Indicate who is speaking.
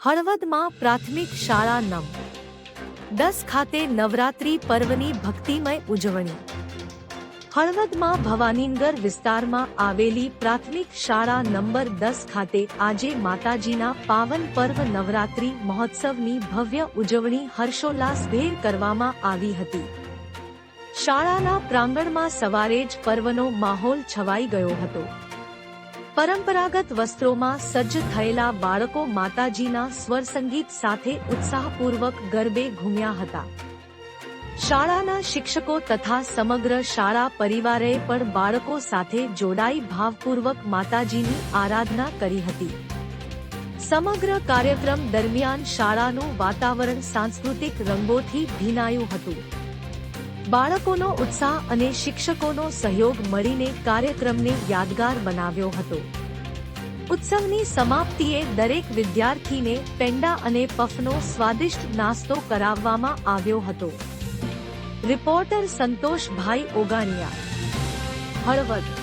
Speaker 1: હળવદમાં પ્રાથમિક શાળા નં. 10 ખાતે નવરાત્રી પર્વની ભક્તિમય ઉજવણી. હળવદમાં ભવાનીનગર વિસ્તારમાં આવેલી પ્રાથમિક શાળા નંબર 10 ખાતે આજે માતાજીના પાવન પર્વ નવરાત્રી મહોત્સવની ભવ્ય ઉજવણી હર્ષોલ્લાસભેર કરવામાં આવી હતી. શાળાના પ્રાંગણમાં સવારે જ પર્વનો માહોલ છવાઈ ગયો હતો. પરંપરાગત વસ્ત્રોમાં સજ્જ થયેલા બાળકો માતાજીના સ્વરસંગીત સાથે ઉત્સાહપૂર્વક ગરબે ઘૂમ્યા હતા. શાળાના શિક્ષકો તથા સમગ્ર શાળા પરિવારે પણ બાળકો સાથે જોડાઈ ભાવપૂર્વક માતાજીની આરાધના કરી હતી. સમગ્ર કાર્યક્રમ દરમિયાન શાળાનું વાતાવરણ સાંસ્કૃતિક રંગોથી ભીનાયું હતું. બાળકોનો ઉત્સાહ અને શિક્ષકોનો સહયોગ મળીને કાર્યક્રમને યાદગાર બનાવ્યો હતો. ઉત્સવની સમાપ્તિએ દરેક વિદ્યાર્થીને પેંડા અને પફનો સ્વાદિષ્ટ નાસ્તો કરાવવામાં આવ્યો હતો. રિપોર્ટર સંતોષભાઈ ઓગાણિયા, હળવદ.